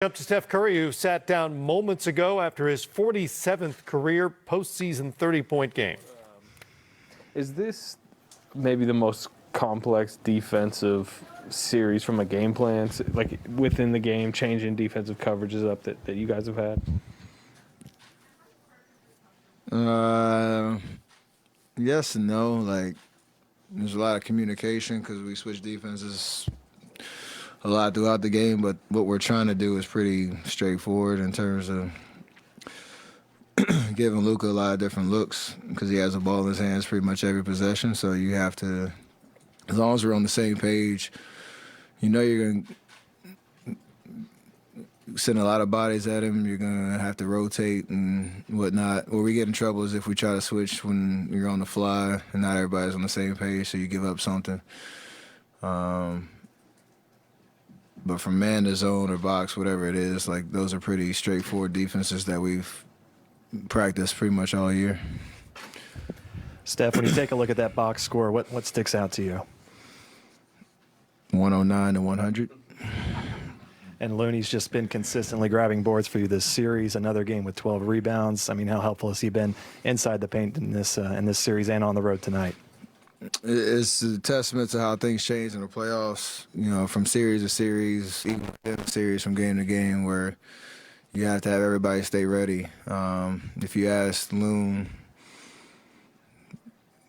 Up to Steph Curry, who sat down moments ago after his 47th career postseason 30-point game. Is this maybe the most complex defensive series from a game plan, like within the game, changing defensive coverages up that you guys have had? Yes and no. Like, there's a lot of communication because we switch defenses a lot throughout the game, but what we're trying to do is pretty straightforward in terms of giving Luka a lot of different looks because he has the ball in his hands pretty much every possession. So you have to, as long as we're on the same page, you know you're going to send a lot of bodies at him. You're going to have to rotate and whatnot. Where we get in trouble is if we try to switch when you're on the fly and not everybody's on the same page, so you give up something. But from man to zone or box, whatever it is, like those are pretty straightforward defenses that we've practiced pretty much all year. Steph, when you take a look at that box score, what sticks out to you? 109 to 100. And Looney's just been consistently grabbing boards for you this series. Another game with 12 rebounds. I mean, how helpful has he been inside the paint in this series and on the road tonight? It's a testament to how things change in the playoffs, you know, from series to series, even series from game to game, where you have to have everybody stay ready. If you asked Loon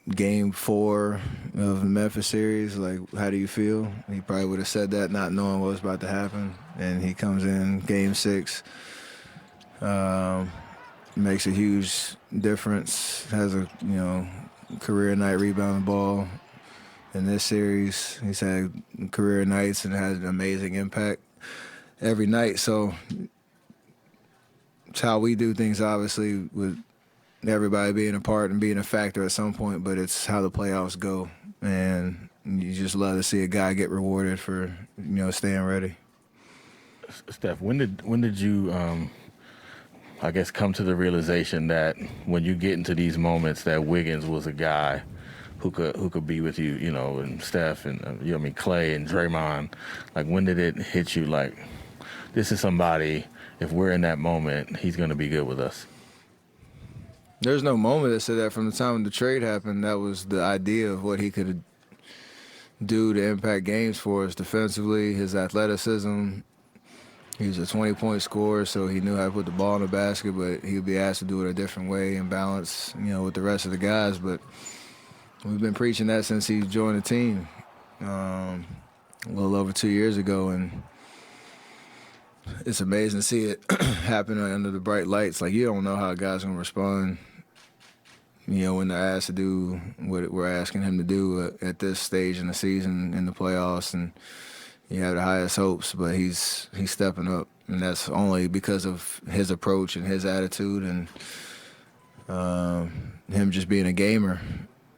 game 4 of the Memphis series, like, how do you feel? He probably would have said that not knowing what was about to happen. And he comes in game 6, makes a huge difference, has a, career night rebounding ball. In this series, he's had career nights and had an amazing impact every night. So it's how we do things, obviously, with everybody being a part and being a factor at some point, but it's how the playoffs go. And you just love to see a guy get rewarded for, staying ready. Steph, when did you, I guess, come to the realization that when you get into these moments that Wiggins was a guy who could be with you, and Steph and Clay and Draymond? Like, when did it hit you like, this is somebody, if we're in that moment, he's going to be good with us? There's no moment that said that. From the time the trade happened, that was the idea of what he could do to impact games for us defensively, his athleticism. He was a 20-point scorer, so he knew how to put the ball in the basket, but he would be asked to do it a different way and balance, with the rest of the guys. But we've been preaching that since he joined the team a little over 2 years ago, and it's amazing to see it happen under the bright lights. Like, you don't know how a guy's going to respond, when they're asked to do what we're asking him to do at this stage in the season, in the playoffs. And you have the highest hopes, but he's stepping up, and that's only because of his approach and his attitude and him just being a gamer.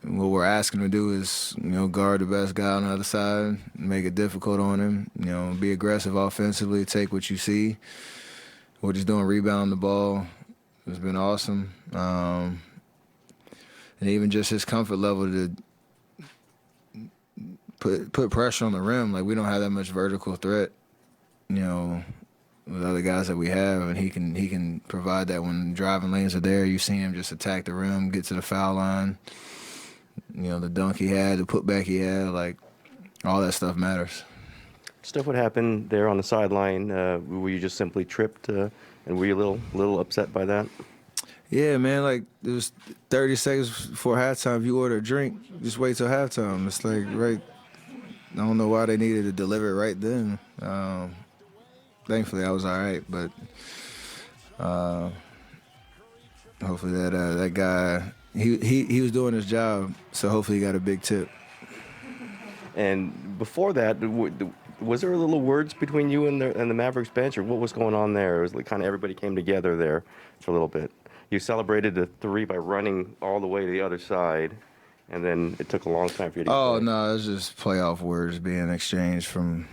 And what we're asking him to do is, guard the best guy on the other side, make it difficult on him, be aggressive offensively, take what you see. What he's doing, rebounding the ball, has been awesome. And even just his comfort level to put pressure on the rim. Like, we don't have that much vertical threat, with other guys that we have, and he can provide that when driving lanes are there. You see him just attack the rim, get to the foul line. The dunk he had, the putback he had, like, all that stuff matters. Steph, what happened there on the sideline? Were you just simply tripped, and were you a little upset by that? Yeah, man, like, it was 30 seconds before halftime. If you order a drink, just wait till halftime. It's like, right, I don't know why they needed to deliver it right then. Thankfully, I was all right, but hopefully that guy, he was doing his job, so hopefully he got a big tip. And before that, was there a little words between you and the Mavericks bench, or what was going on there? It was like kind of everybody came together there for a little bit. You celebrated the 3 by running all the way to the other side, and then it took a long time for you to Oh, no, it was just playoff words being exchanged from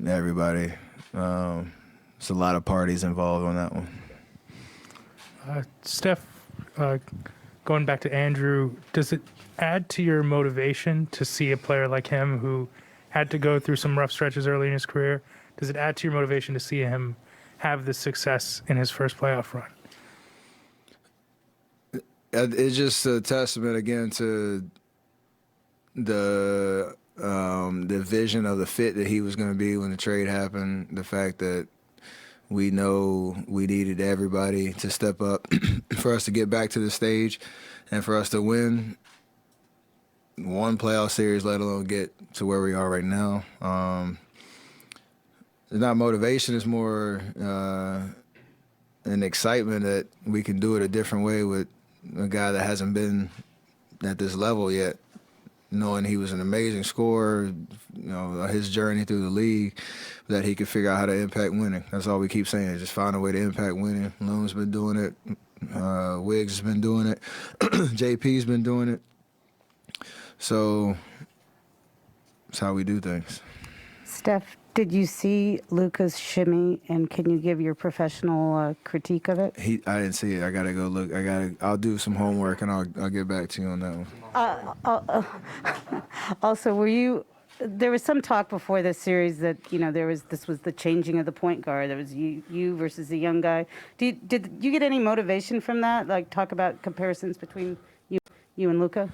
everybody. There's a lot of parties involved on that one. Steph, going back to Andrew, does it add to your motivation to see a player like him who had to go through some rough stretches early in his career? Does it add to your motivation to see him have the success in his first playoff run? It's just a testament again to the vision of the fit that he was going to be when the trade happened. The fact that we know we needed everybody to step up for us to get back to the stage and for us to win one playoff series, let alone get to where we are right now. It's not motivation, it's more an excitement that we can do it a different way with a guy that hasn't been at this level yet, knowing he was an amazing scorer, his journey through the league, that he could figure out how to impact winning. That's all we keep saying, just find a way to impact winning. Loon's been doing it. Wiggs has been doing it. JP's been doing it. So that's how we do things. Steph, did you see Luka's shimmy, and can you give your professional critique of it? I didn't see it. I gotta go look. I'll do some homework and I'll get back to you on that one. Also, there was some talk before this series that this was the changing of the point guard. There was you versus the young guy. Did you get any motivation from that? Like, talk about comparisons between you and Luka?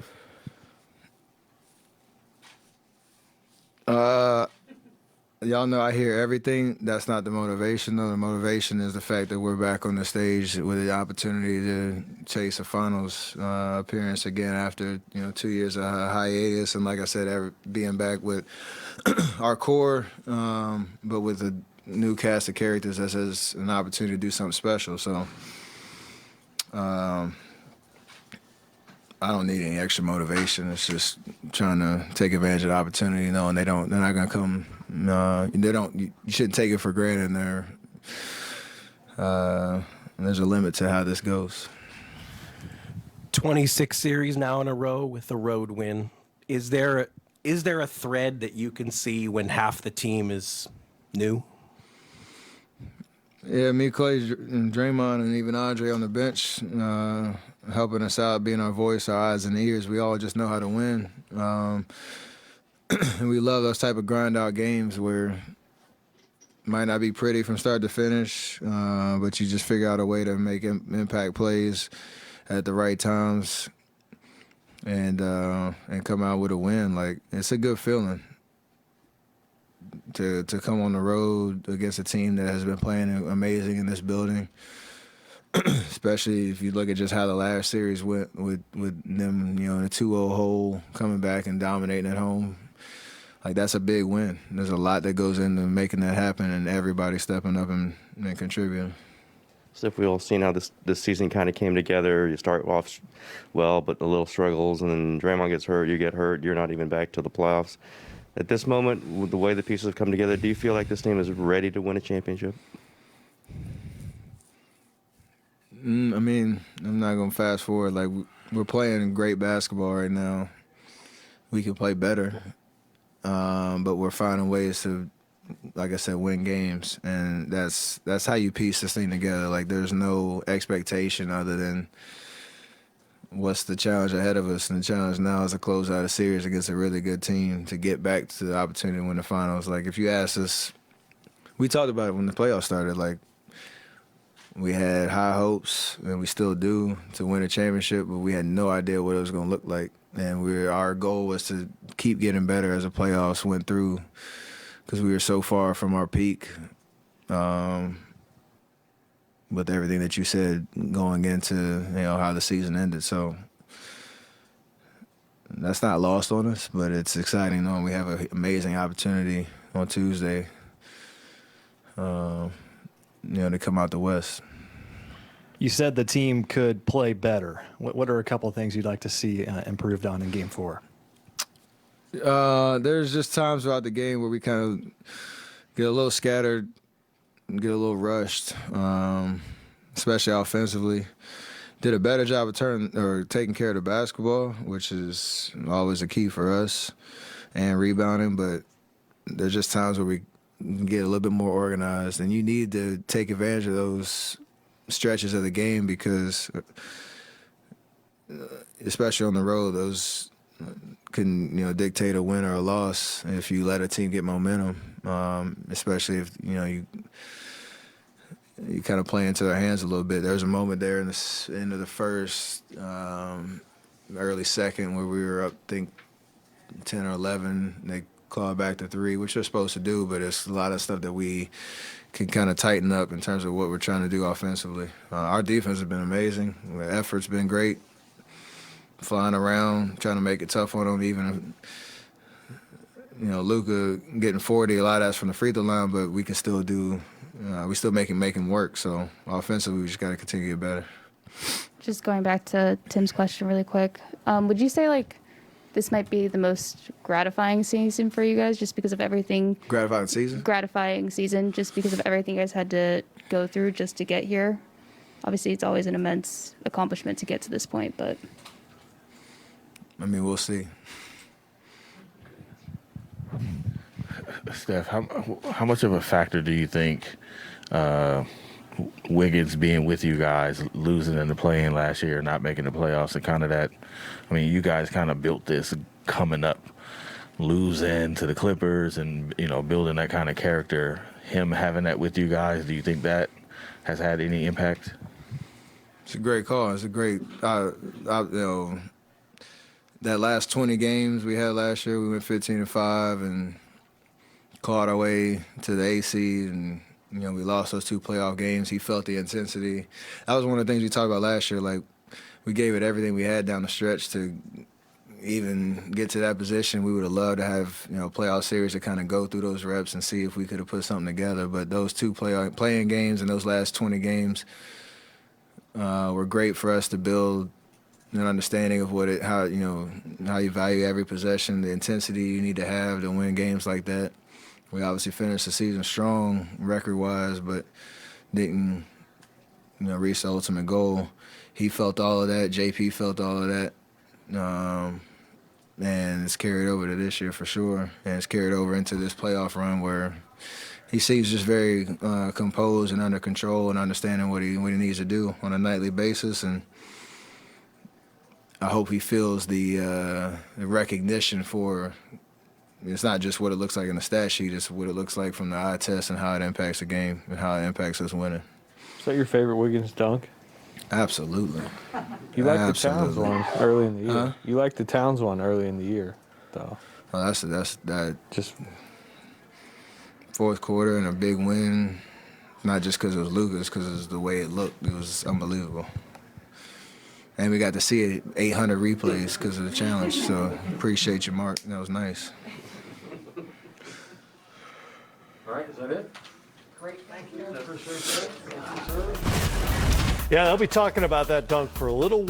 Y'all know I hear everything. That's not the motivation, though. The motivation is the fact that we're back on the stage with the opportunity to chase a finals appearance again after 2 years of hiatus, and like I said, being back with our core, but with a new cast of characters that says an opportunity to do something special. So I don't need any extra motivation. It's just trying to take advantage of the opportunity, knowing they're not gonna come. You shouldn't take it for granted. There's a limit to how this goes. 26 series now in a row with a road win. Is there a thread that you can see when half the team is new? Yeah, me, Clay, and Draymond, and even Andre on the bench, helping us out, being our voice, our eyes and ears. We all just know how to win. And we love those type of grind-out games where it might not be pretty from start to finish, but you just figure out a way to make impact plays at the right times and come out with a win. Like, it's a good feeling to come on the road against a team that has been playing amazing in this building. Especially if you look at just how the last series went with them, in a 2-0 hole, coming back and dominating at home. Like, that's a big win. There's a lot that goes into making that happen, and everybody stepping up and contributing. So if we all seen how this season kind of came together, you start off well, but a little struggles, and then Draymond gets hurt, you get hurt, you're not even back to the playoffs. At this moment, with the way the pieces have come together, do you feel like this team is ready to win a championship? I'm not going to fast forward. Like, we're playing great basketball right now. We can play better, but we're finding ways to, like I said, win games, and that's how you piece this thing together. Like, there's no expectation other than what's the challenge ahead of us, and the challenge now is to close out a series against a really good team to get back to the opportunity to win the finals. Like, if you ask us, we talked about it when the playoffs started, like, we had high hopes, and we still do, to win a championship, but we had no idea what it was going to look like. And our goal was to keep getting better as the playoffs went through, because we were so far from our peak with everything that you said going into how the season ended. So that's not lost on us, but it's exciting knowing we have an amazing opportunity on Tuesday to come out the West. You said the team could play better. What are a couple of things you'd like to see improved on in Game 4? There's just times throughout the game where we kind of get a little scattered, get a little rushed, especially offensively. Did a better job of taking care of the basketball, which is always a key for us, and rebounding. But there's just times where we get a little bit more organized, and you need to take advantage of those stretches of the game because, especially on the road, those can dictate a win or a loss if you let a team get momentum. Especially if you kind of play into their hands a little bit. There was a moment there in the end of the first, early second, where we were up, I think, 10 or 11. They clawed back to 3, which they're supposed to do, but it's a lot of stuff that we can kind of tighten up in terms of what we're trying to do offensively. Our defense has been amazing. The effort's been great. Flying around, trying to make it tough on them, even Luka getting 40, a lot of that's from the free throw line, but we can still do, we still make him work. So offensively, we just got to continue to get better. Just going back to Tim's question really quick, would you say like this might be the most gratifying season for you guys, just because of everything? Gratifying season? Gratifying season, just because of everything you guys had to go through just to get here. Obviously, it's always an immense accomplishment to get to this point, but I mean, we'll see. Steph, how much of a factor do you think Wiggins being with you guys, losing in the play-in last year, not making the playoffs, and kind of that? I mean, you guys kind of built this coming up, losing to the Clippers, and building that kind of character. Him having that with you guys, do you think that has had any impact? It's a great call. It's a great, that last 20 games we had last year, we went 15-5 and clawed our way to the AC, and we lost those 2 playoff games. He felt the intensity. That was one of the things we talked about last year. Like, we gave it everything we had down the stretch to even get to that position. We would have loved to have a playoff series to kind of go through those reps and see if we could have put something together. But those 2 playing games and those last 20 games were great for us to build an understanding of how you value every possession, the intensity you need to have to win games like that. We obviously finished the season strong record-wise, but didn't reach the ultimate goal. He felt all of that. JP felt all of that. And it's carried over to this year for sure. And it's carried over into this playoff run where he seems just very composed and under control and understanding what he needs to do on a nightly basis. And I hope he feels the recognition for, it's not just what it looks like in the stat sheet, it's what it looks like from the eye test and how it impacts the game and how it impacts us winning. Is that your favorite Wiggins dunk? Absolutely. You like the Towns one early in the year. Huh? You like the Towns one early in the year, though. Oh, that's that. Just fourth quarter and a big win, not just because it was Lucas, because it was the way it looked. It was unbelievable. And we got to see it 800 replays because of the challenge. So appreciate you, Mark. That was nice. All right, is that it? Great, thank you. Yeah, they'll be talking about that dunk for a little while.